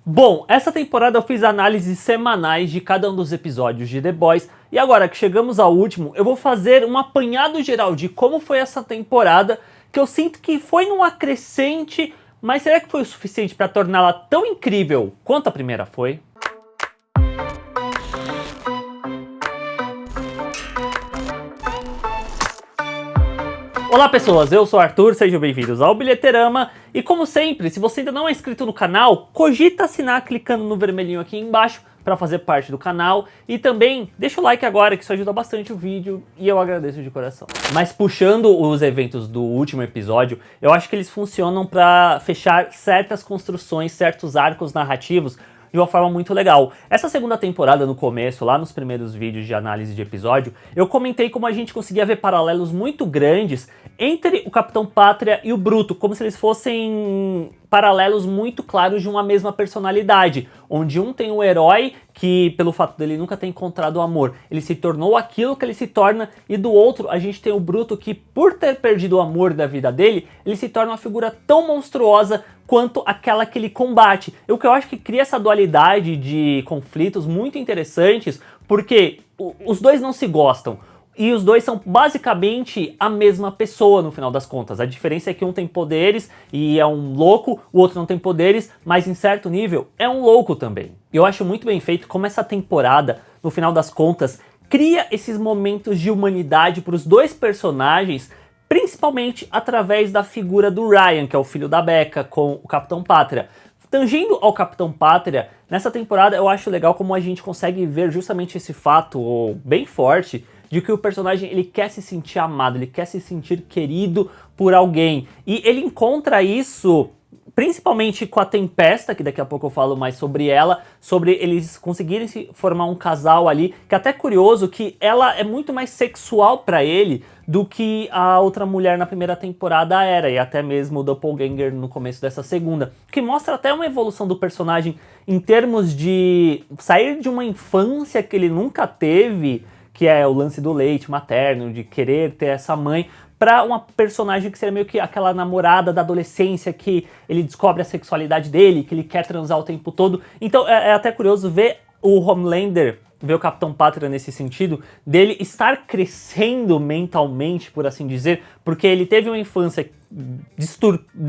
Bom, essa temporada eu fiz análises semanais de cada um dos episódios de The Boys e agora que chegamos ao último, eu vou fazer um apanhado geral de como foi essa temporada, que eu sinto que foi num acrescente, mas será que foi o suficiente para torná-la tão incrível quanto a primeira foi? Olá pessoas, eu sou o Arthur, sejam bem-vindos ao Bilheterama e como sempre, se você ainda não é inscrito no canal, cogita assinar clicando no vermelhinho aqui embaixo para fazer parte do canal e também deixa o like agora que isso ajuda bastante o vídeo e eu agradeço de coração. Mas puxando os eventos do último episódio, eu acho que eles funcionam para fechar certas construções, certos arcos narrativos de uma forma muito legal. Essa segunda temporada, no começo, lá nos primeiros vídeos de análise de episódio, eu comentei como a gente conseguia ver paralelos muito grandes entre o Capitão Pátria e o Bruto, como se eles fossem paralelos muito claros de uma mesma personalidade, onde um tem o herói que, pelo fato dele nunca ter encontrado o amor, ele se tornou aquilo que ele se torna, e do outro a gente tem o Bruto que, por ter perdido o amor da vida dele, ele se torna uma figura tão monstruosa quanto aquela que ele combate. O que eu acho que cria essa dualidade de conflitos muito interessantes, porque os dois não se gostam. E os dois são basicamente a mesma pessoa no final das contas. A diferença é que um tem poderes e é um louco, o outro não tem poderes, mas em certo nível é um louco também. Eu acho muito bem feito como essa temporada, no final das contas, cria esses momentos de humanidade para os dois personagens, principalmente através da figura do Ryan, que é o filho da Becca, com o Capitão Pátria. Tangindo ao Capitão Pátria, nessa temporada eu acho legal como a gente consegue ver justamente esse fato bem forte de que o personagem ele quer se sentir amado, ele quer se sentir querido por alguém. E ele encontra isso principalmente com a Tempesta, que daqui a pouco eu falo mais sobre ela, sobre eles conseguirem se formar um casal ali, que é até curioso que ela é muito mais sexual pra ele do que a outra mulher na primeira temporada era, e até mesmo o Doppelganger no começo dessa segunda, que mostra até uma evolução do personagem em termos de sair de uma infância que ele nunca teve, que é o lance do leite materno, de querer ter essa mãe, para uma personagem que seria meio que aquela namorada da adolescência que ele descobre a sexualidade dele, que ele quer transar o tempo todo. Então é até curioso ver o Homelander, ver o Capitão Pátria nesse sentido, dele estar crescendo mentalmente, por assim dizer, porque ele teve uma infância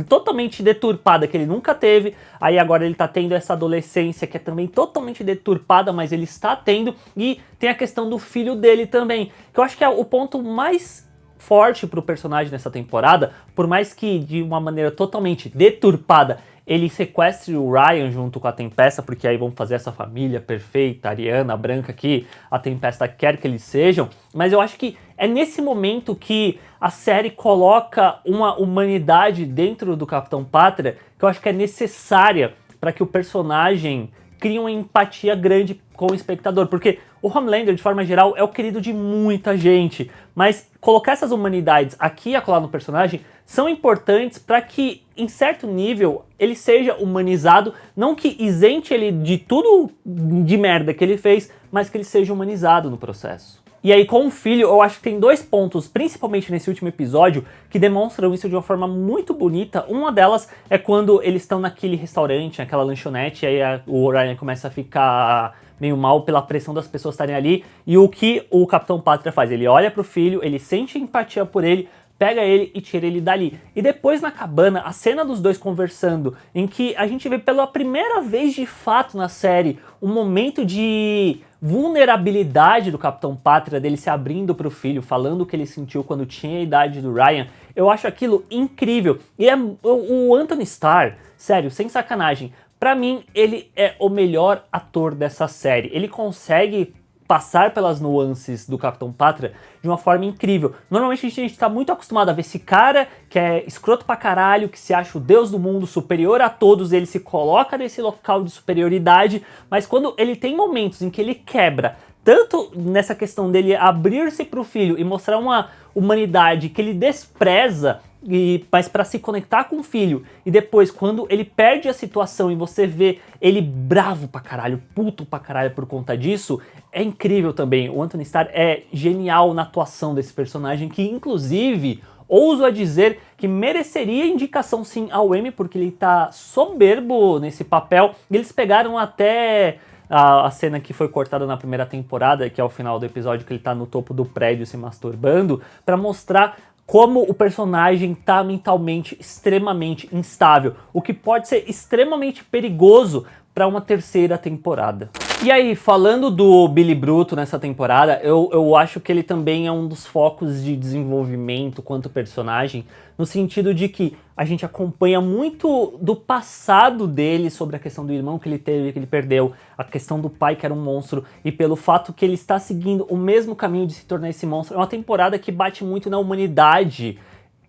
totalmente deturpada que ele nunca teve, aí agora ele tá tendo essa adolescência que é também totalmente deturpada, mas ele está tendo, e tem a questão do filho dele também, que eu acho que é o ponto mais forte pro personagem nessa temporada, por mais que de uma maneira totalmente deturpada ele sequestre o Ryan junto com a Tempesta, porque aí vão fazer essa família perfeita, ariana, branca, que a Tempesta quer que eles sejam, mas eu acho que é nesse momento que a série coloca uma humanidade dentro do Capitão Pátria, que eu acho que é necessária para que o personagem crie uma empatia grande com o espectador, porque o Homelander, de forma geral, é o querido de muita gente, mas colocar essas humanidades aqui e acolá no personagem são importantes para que, em certo nível, ele seja humanizado, não que isente ele de tudo de merda que ele fez, mas que ele seja humanizado no processo. E aí, com o filho, eu acho que tem dois pontos, principalmente nesse último episódio, que demonstram isso de uma forma muito bonita. Uma delas é quando eles estão naquele restaurante, naquela lanchonete, e aí o Ryan começa a ficar meio mal pela pressão das pessoas estarem ali, e o que o Capitão Pátria faz? Ele olha pro filho, ele sente empatia por ele, pega ele e tira ele dali. E depois na cabana, a cena dos dois conversando, em que a gente vê pela primeira vez de fato na série um momento de vulnerabilidade do Capitão Pátria, dele se abrindo pro filho, falando o que ele sentiu quando tinha a idade do Ryan, eu acho aquilo incrível. E o Anthony Starr, sério, sem sacanagem, pra mim ele é o melhor ator dessa série. Ele consegue passar pelas nuances do Capitão Pátria de uma forma incrível. Normalmente a gente tá muito acostumado a ver esse cara que é escroto pra caralho, que se acha o deus do mundo, superior a todos, ele se coloca nesse local de superioridade, mas quando ele tem momentos em que ele quebra, tanto nessa questão dele abrir-se pro filho e mostrar uma humanidade que ele despreza, mas para se conectar com o filho, e depois quando ele perde a situação e você vê ele bravo pra caralho, puto pra caralho por conta disso, é incrível também. O Anthony Starr é genial na atuação desse personagem, que inclusive ouso a dizer que mereceria indicação sim ao Emmy, porque ele tá soberbo nesse papel. E eles pegaram até a cena que foi cortada na primeira temporada, que é o final do episódio, que ele tá no topo do prédio se masturbando, pra mostrar como o personagem tá mentalmente extremamente instável, o que pode ser extremamente perigoso para uma terceira temporada. E aí, falando do Billy Bruto nessa temporada, eu acho que ele também é um dos focos de desenvolvimento quanto personagem, no sentido de que a gente acompanha muito do passado dele sobre a questão do irmão que ele teve, que ele perdeu, a questão do pai que era um monstro, e pelo fato que ele está seguindo o mesmo caminho de se tornar esse monstro. É uma temporada que bate muito na humanidade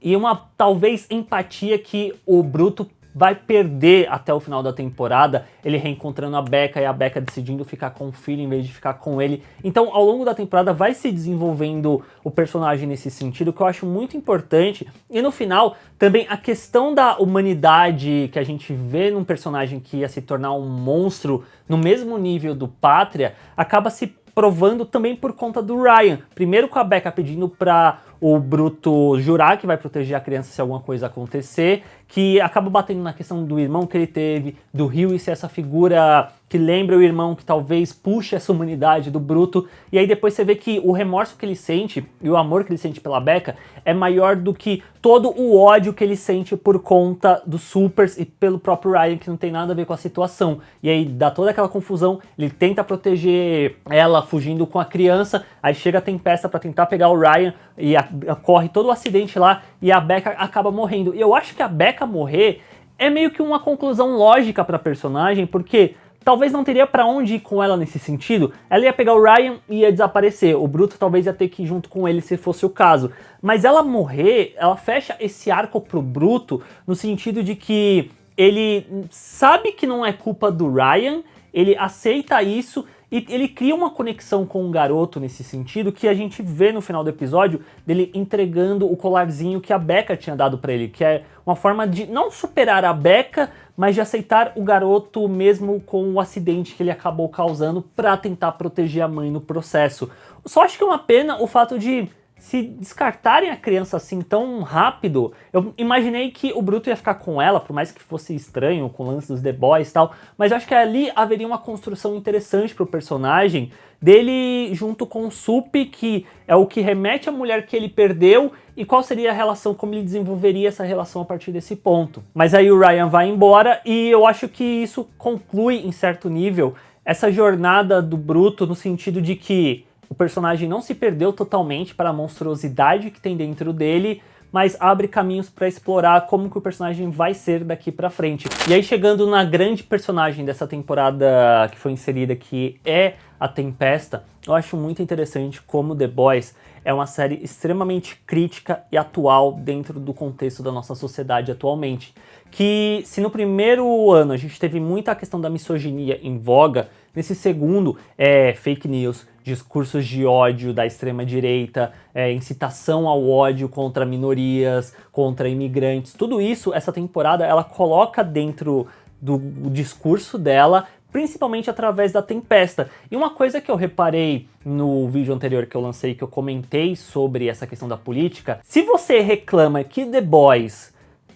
e uma, talvez, empatia que o Bruto vai perder até o final da temporada, ele reencontrando a Becca e a Becca decidindo ficar com o filho em vez de ficar com ele. Então, ao longo da temporada vai se desenvolvendo o personagem nesse sentido, que eu acho muito importante. E no final, também a questão da humanidade que a gente vê num personagem que ia se tornar um monstro no mesmo nível do Pátria, acaba se provando também por conta do Ryan. Primeiro com a Becca pedindo pra o Bruto jurar que vai proteger a criança se alguma coisa acontecer, que acaba batendo na questão do irmão que ele teve, do Hughie ser essa figura que lembra o irmão, que talvez puxe essa humanidade do Bruto, e aí depois você vê que o remorso que ele sente e o amor que ele sente pela Becca é maior do que todo o ódio que ele sente por conta dos Supers e pelo próprio Ryan, que não tem nada a ver com a situação. E aí dá toda aquela confusão, ele tenta proteger ela fugindo com a criança, aí chega a Tempesta pra tentar pegar o Ryan e ocorre todo o acidente lá e a Becca acaba morrendo. E eu acho que a Becca morrer é meio que uma conclusão lógica pra personagem, porque talvez não teria pra onde ir com ela nesse sentido. Ela ia pegar o Ryan e ia desaparecer. O Bruto talvez ia ter que ir junto com ele se fosse o caso. Mas ela morrer, ela fecha esse arco pro Bruto no sentido de que ele sabe que não é culpa do Ryan, ele aceita isso e ele cria uma conexão com o garoto nesse sentido, que a gente vê no final do episódio dele entregando o colarzinho que a Becca tinha dado pra ele, que é uma forma de não superar a Becca, mas de aceitar o garoto mesmo com o acidente que ele acabou causando pra tentar proteger a mãe no processo. Só acho que é uma pena o fato de se descartarem a criança assim tão rápido. Eu imaginei que o Bruto ia ficar com ela, por mais que fosse estranho com o lance dos The Boys e tal, mas eu acho que ali haveria uma construção interessante pro personagem dele junto com o Sup, que é o que remete à mulher que ele perdeu, e qual seria a relação, como ele desenvolveria essa relação a partir desse ponto. Mas aí o Ryan vai embora e eu acho que isso conclui em certo nível essa jornada do Bruto, no sentido de que o personagem não se perdeu totalmente para a monstruosidade que tem dentro dele, mas abre caminhos para explorar como que o personagem vai ser daqui para frente. E aí, chegando na grande personagem dessa temporada que foi inserida, que é a Tempesta, eu acho muito interessante como The Boys é uma série extremamente crítica e atual dentro do contexto da nossa sociedade atualmente. Que se no primeiro ano a gente teve muita questão da misoginia em voga, nesse segundo é fake news, discursos de ódio da extrema-direita, incitação ao ódio contra minorias, contra imigrantes, tudo isso, essa temporada, ela coloca dentro do discurso dela, principalmente através da Tempesta. E uma coisa que eu reparei no vídeo anterior que eu lancei, que eu comentei sobre essa questão da política, se você reclama que The Boys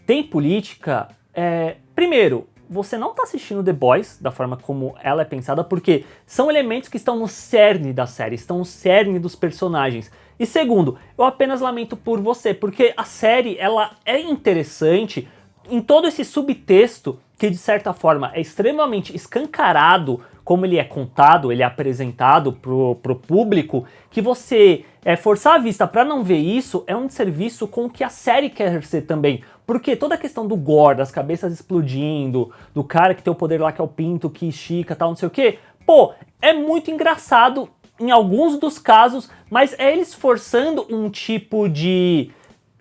tem política, primeiro, você não está assistindo The Boys da forma como ela é pensada, porque são elementos que estão no cerne da série, estão no cerne dos personagens. E segundo, eu apenas lamento por você, porque a série ela é interessante em todo esse subtexto que de certa forma é extremamente escancarado, como ele é contado, ele é apresentado pro público, que você forçar a vista para não ver isso é um desserviço com o que a série quer ser também. Porque toda a questão do gore, das cabeças explodindo, do cara que tem o poder lá que é o pinto, que estica, tal, não sei o que, pô, é muito engraçado em alguns dos casos, mas é eles forçando um tipo de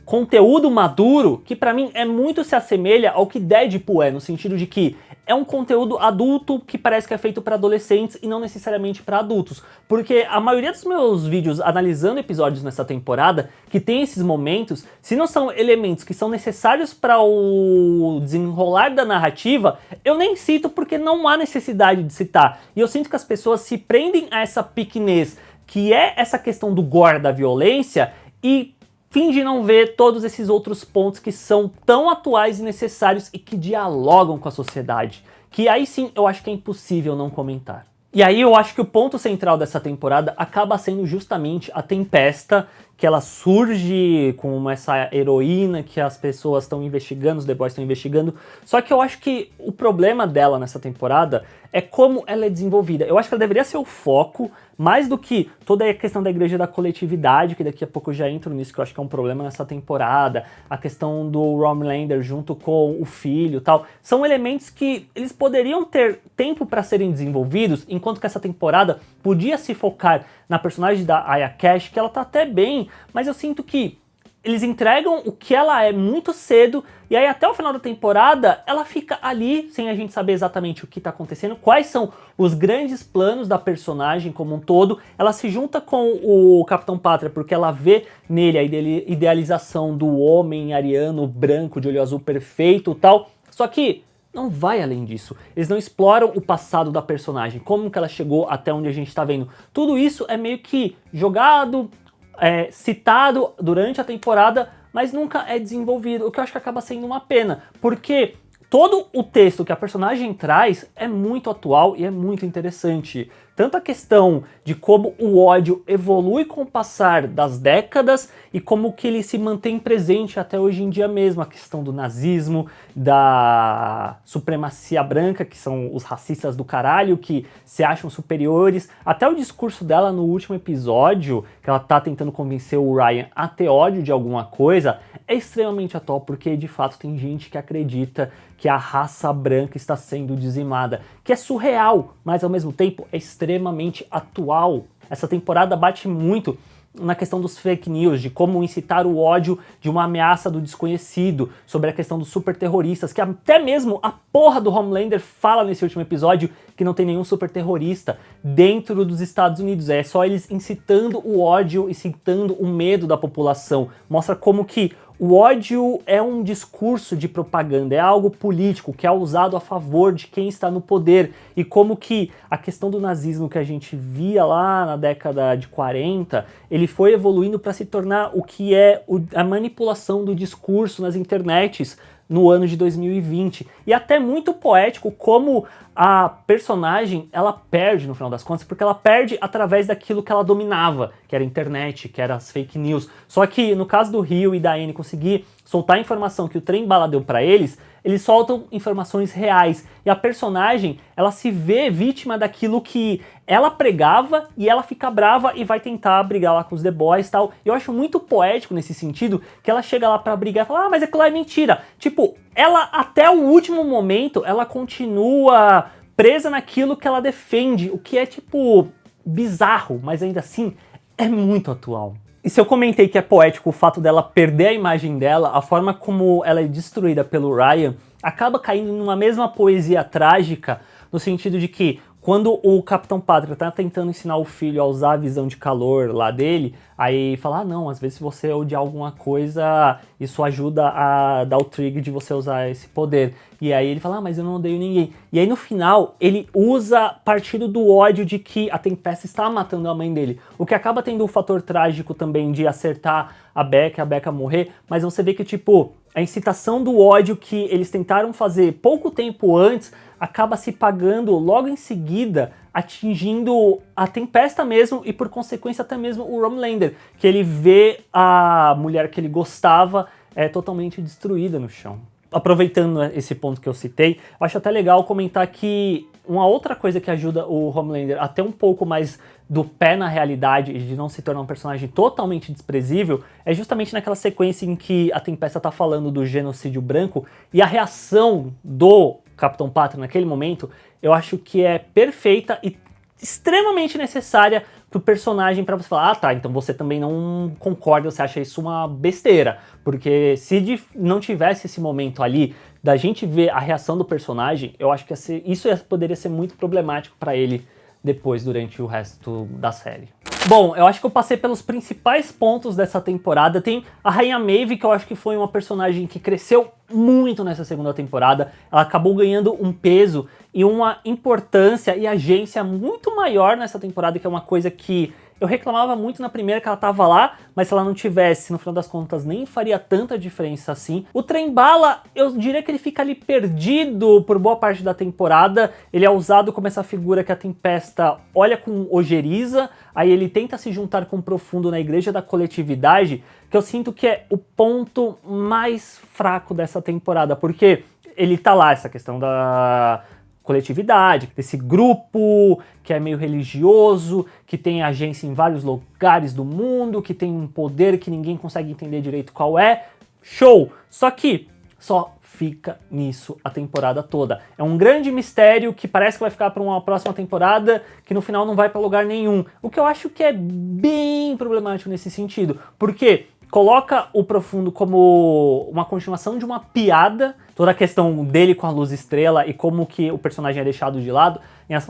conteúdo maduro que pra mim é muito se assemelha ao que Deadpool é, no sentido de que é um conteúdo adulto que parece que é feito para adolescentes e não necessariamente para adultos. Porque a maioria dos meus vídeos analisando episódios nessa temporada, que tem esses momentos, se não são elementos que são necessários para o desenrolar da narrativa, eu nem cito porque não há necessidade de citar. E eu sinto que as pessoas se prendem a essa pequenez, que é essa questão do gore, da violência, e finge não ver todos esses outros pontos que são tão atuais e necessários e que dialogam com a sociedade, que aí sim eu acho que é impossível não comentar. E aí eu acho que o ponto central dessa temporada acaba sendo justamente a Tempesta, que ela surge como essa heroína que as pessoas estão investigando, os The Boys estão investigando, só que eu acho que o problema dela nessa temporada é como ela é desenvolvida. Eu acho que ela deveria ser o foco, mais do que toda a questão da igreja da coletividade, que daqui a pouco eu já entro nisso, que eu acho que é um problema nessa temporada, a questão do Homelander junto com o filho e tal, são elementos que eles poderiam ter tempo para serem desenvolvidos, enquanto que essa temporada podia se focar na personagem da Aya Cash, que ela tá até bem, mas eu sinto que eles entregam o que ela é muito cedo, e aí até o final da temporada ela fica ali, sem a gente saber exatamente o que tá acontecendo, quais são os grandes planos da personagem como um todo. Ela se junta com o Capitão Pátria porque ela vê nele a idealização do homem ariano, branco, de olho azul perfeito e tal, só que não vai além disso. Eles não exploram o passado da personagem, como que ela chegou até onde a gente tá vendo. Tudo isso é meio que jogado, citado durante a temporada, mas nunca é desenvolvido, o que eu acho que acaba sendo uma pena, porque todo o texto que a personagem traz é muito atual e é muito interessante. Tanto a questão de como o ódio evolui com o passar das décadas e como que ele se mantém presente até hoje em dia mesmo. A questão do nazismo, da supremacia branca, que são os racistas do caralho, que se acham superiores. Até o discurso dela no último episódio, que ela tá tentando convencer o Ryan a ter ódio de alguma coisa, é extremamente atual, porque de fato tem gente que acredita que a raça branca está sendo dizimada, que é surreal, mas ao mesmo tempo é extremamente atual. Essa temporada bate muito na questão dos fake news, de como incitar o ódio de uma ameaça do desconhecido, sobre a questão dos super terroristas, que até mesmo a porra do Homelander fala nesse último episódio que não tem nenhum super terrorista dentro dos Estados Unidos, é só eles incitando o ódio, incitando o medo da população. Mostra como que o ódio é um discurso de propaganda, é algo político que é usado a favor de quem está no poder, e como que a questão do nazismo que a gente via lá na década de 40, ele foi evoluindo para se tornar o que é a manipulação do discurso nas internets no ano de 2020. E até muito poético como a personagem, ela perde no final das contas, porque ela perde através daquilo que ela dominava, que era a internet, que era as fake news. Só que no caso do Rio e da Anne conseguir soltar a informação que o trem bala deu pra eles soltam informações reais. E a personagem, ela se vê vítima daquilo que ela pregava e ela fica brava e vai tentar brigar lá com os The Boys e tal. E eu acho muito poético nesse sentido, que ela chega lá pra brigar e fala, ah, mas aquilo é mentira. Tipo, ela até o último momento, ela continua presa naquilo que ela defende, o que é tipo bizarro, mas ainda assim é muito atual. E se eu comentei que é poético o fato dela perder a imagem dela, a forma como ela é destruída pelo Ryan acaba caindo numa mesma poesia trágica, no sentido de que quando o Capitão Pátria tá tentando ensinar o filho a usar a visão de calor lá dele, aí fala, ah não, às vezes se você odiar alguma coisa, isso ajuda a dar o trigger de você usar esse poder. E aí ele fala, ah, mas eu não odeio ninguém. E aí no final, ele usa partido do ódio de que a Tempesta está matando a mãe dele. O que acaba tendo o fator trágico também de acertar a Becca morrer, mas você vê que, tipo, a incitação do ódio que eles tentaram fazer pouco tempo antes acaba se pagando logo em seguida, atingindo a Tempesta mesmo e por consequência até mesmo o Homelander, que ele vê a mulher que ele gostava totalmente destruída no chão. Aproveitando esse ponto que eu citei, acho até legal comentar que uma outra coisa que ajuda o Homelander a ter um pouco mais do pé na realidade e de não se tornar um personagem totalmente desprezível é justamente naquela sequência em que a Tempesta tá falando do genocídio branco e a reação do Capitão Pátria naquele momento, eu acho que é perfeita e extremamente necessária pro personagem, para você falar, ah tá, então você também não concorda, você acha isso uma besteira, porque se não tivesse esse momento ali da gente ver a reação do personagem, eu acho que isso poderia ser muito problemático para ele depois, durante o resto da série. Bom, eu acho que eu passei pelos principais pontos dessa temporada. Tem a Rainha Maeve, que eu acho que foi uma personagem que cresceu muito nessa segunda temporada. Ela acabou ganhando um peso e uma importância e agência muito maior nessa temporada, que é uma coisa que eu reclamava muito na primeira que ela tava lá, mas se ela não tivesse, no final das contas, nem faria tanta diferença assim. O Trem-Bala, eu diria que ele fica ali perdido por boa parte da temporada. Ele é usado como essa figura que a Tempesta olha com ojeriza, aí ele tenta se juntar com o Profundo na Igreja da Coletividade, que eu sinto que é o ponto mais fraco dessa temporada, porque ele tá lá, essa questão da coletividade, desse grupo que é meio religioso, que tem agência em vários lugares do mundo, que tem um poder que ninguém consegue entender direito qual é. Show! Só que só fica nisso a temporada toda. É um grande mistério que parece que vai ficar para uma próxima temporada, que no final não vai para lugar nenhum. O que eu acho que é bem problemático nesse sentido, porque coloca o Profundo como uma continuação de uma piada, toda a questão dele com a Luz Estrela e como que o personagem é deixado de lado.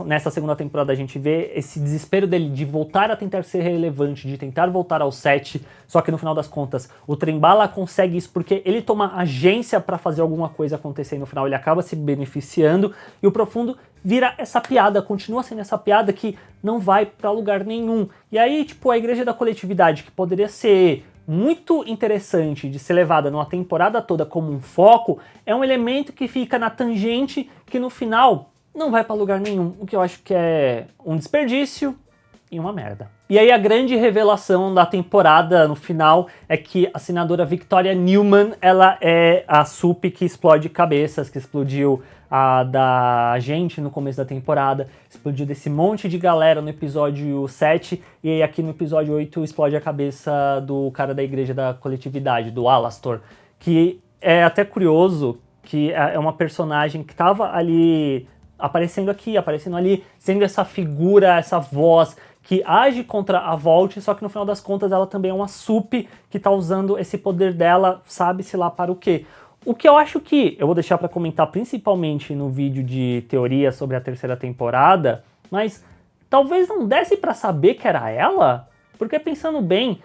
Nessa segunda temporada a gente vê esse desespero dele de voltar a tentar ser relevante, de tentar voltar ao set, só que no final das contas o Trem-Bala consegue isso porque ele toma agência para fazer alguma coisa acontecer e no final ele acaba se beneficiando, e o Profundo vira essa piada, continua sendo essa piada que não vai para lugar nenhum. E aí, tipo, a Igreja da Coletividade, que poderia ser muito interessante de ser levada numa temporada toda como um foco, é um elemento que fica na tangente que no final não vai pra lugar nenhum, o que eu acho que é um desperdício e uma merda. E aí a grande revelação da temporada no final é que a senadora Victoria Newman, ela é a sup que explode cabeças, que explodiu a da gente no começo da temporada, explodiu desse monte de galera no episódio 7, e aí aqui no episódio 8 explode a cabeça do cara da Igreja da Coletividade, do Alastor, que é até curioso, que é uma personagem que tava ali, aparecendo aqui, aparecendo ali, sendo essa figura, essa voz que age contra a Vault, só que no final das contas ela também é uma sup que tá usando esse poder dela, sabe-se lá para o quê. O que eu acho que eu vou deixar para comentar principalmente no vídeo de teoria sobre a terceira temporada, mas talvez não desse para saber que era ela, porque pensando bem,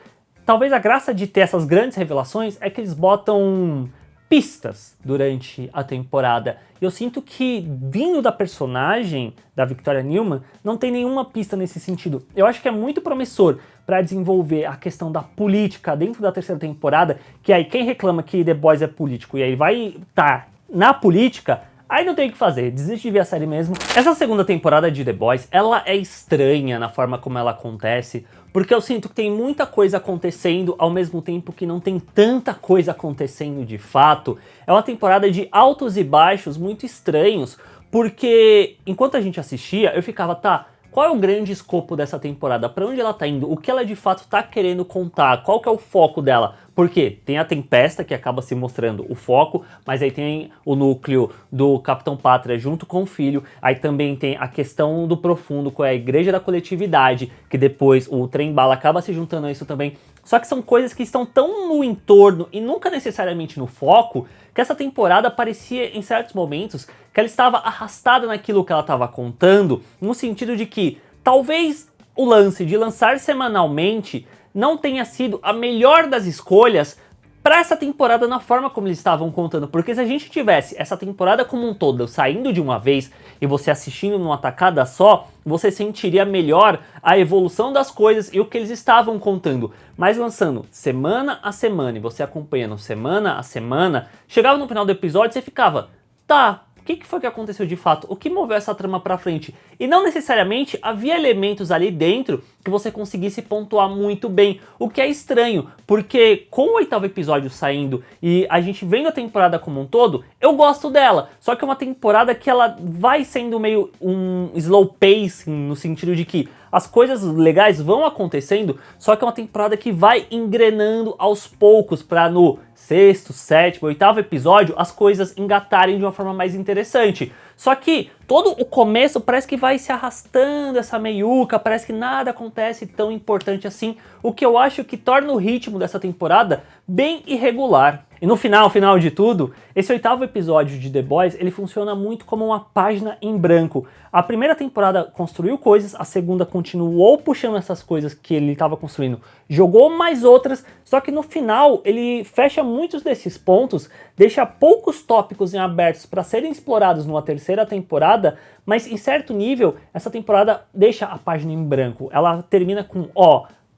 talvez a graça de ter essas grandes revelações é que eles botam pistas durante a temporada. E eu sinto que, vindo da personagem da Victoria Newman, não tem nenhuma pista nesse sentido. Eu acho que é muito promissor para desenvolver a questão da política dentro da terceira temporada, que aí quem reclama que The Boys é político e aí vai estar na política, aí não tem o que fazer, desiste de ver a série mesmo. Essa segunda temporada de The Boys, ela é estranha na forma como ela acontece, porque eu sinto que tem muita coisa acontecendo ao mesmo tempo que não tem tanta coisa acontecendo de fato. É uma temporada de altos e baixos muito estranhos, porque enquanto a gente assistia, eu ficava, tá, qual é o grande escopo dessa temporada? Pra onde ela tá indo? O que ela de fato tá querendo contar? Qual que é o foco dela? Porque tem a Tempesta, que acaba se mostrando o foco, mas aí tem o núcleo do Capitão Pátria junto com o filho, aí também tem a questão do Profundo com a Igreja da Coletividade, que depois o Trem-Bala acaba se juntando a isso também. Só que são coisas que estão tão no entorno e nunca necessariamente no foco, que essa temporada parecia, em certos momentos, que ela estava arrastada naquilo que ela estava contando, no sentido de que talvez o lance de lançar semanalmente não tenha sido a melhor das escolhas para essa temporada na forma como eles estavam contando, porque se a gente tivesse essa temporada como um todo saindo de uma vez e você assistindo numa tacada só, você sentiria melhor a evolução das coisas e o que eles estavam contando. Mas lançando semana a semana e você acompanhando semana a semana, chegava no final do episódio e você ficava, tá, o que foi que aconteceu de fato? O que moveu essa trama pra frente? E não necessariamente havia elementos ali dentro que você conseguisse pontuar muito bem, o que é estranho, porque com o 8º episódio saindo e a gente vendo a temporada como um todo, eu gosto dela, só que é uma temporada que ela vai sendo meio um slow pace, no sentido de que as coisas legais vão acontecendo, só que é uma temporada que vai engrenando aos poucos para no 6º, 7º, 8º episódio as coisas engatarem de uma forma mais interessante. Só que todo o começo parece que vai se arrastando essa meiuca, parece que nada acontece tão importante assim, o que eu acho que torna o ritmo dessa temporada bem irregular. E no final de tudo, esse 8º episódio de The Boys, ele funciona muito como uma página em branco. A primeira temporada construiu coisas, a segunda continuou puxando essas coisas que ele estava construindo, jogou mais outras, só que no final ele fecha muitos desses pontos, deixa poucos tópicos em abertos para serem explorados numa terceira temporada, mas em certo nível, essa temporada deixa a página em branco. Ela termina com,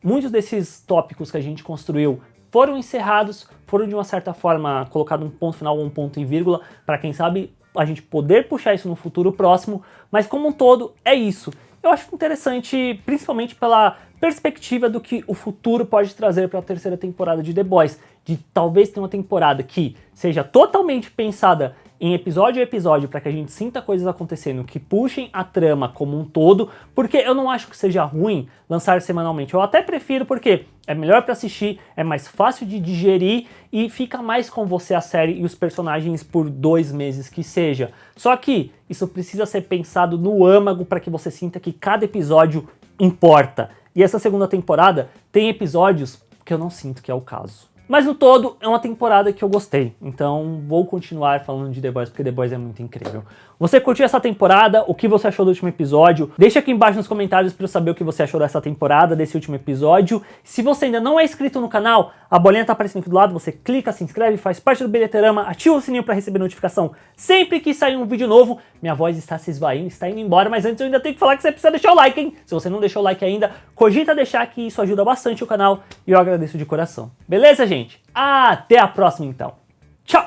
muitos desses tópicos que a gente construiu foram encerrados, foram de uma certa forma colocado um ponto final ou um ponto e vírgula, para quem sabe a gente poder puxar isso no futuro próximo, mas como um todo é isso. Eu acho interessante, principalmente pela perspectiva do que o futuro pode trazer para a terceira temporada de The Boys, de talvez ter uma temporada que seja totalmente pensada em episódio a episódio para que a gente sinta coisas acontecendo que puxem a trama como um todo, porque eu não acho que seja ruim lançar semanalmente. Eu até prefiro porque é melhor para assistir, é mais fácil de digerir e fica mais com você a série e os personagens por 2 meses que seja. Só que isso precisa ser pensado no âmago para que você sinta que cada episódio importa. E essa segunda temporada tem episódios que eu não sinto que é o caso. Mas no todo, é uma temporada que eu gostei, então vou continuar falando de The Boys, porque The Boys é muito incrível. Você curtiu essa temporada? O que você achou do último episódio? Deixa aqui embaixo nos comentários para eu saber o que você achou dessa temporada, desse último episódio. Se você ainda não é inscrito no canal, a bolinha tá aparecendo aqui do lado, você clica, se inscreve, faz parte do Bilheterama, ativa o sininho para receber notificação sempre que sair um vídeo novo. Minha voz está se esvaindo, está indo embora, mas antes eu ainda tenho que falar que você precisa deixar o like, hein? Se você não deixou o like ainda, cogita deixar que isso ajuda bastante o canal e eu agradeço de coração. Beleza, gente? Até a próxima, então. Tchau!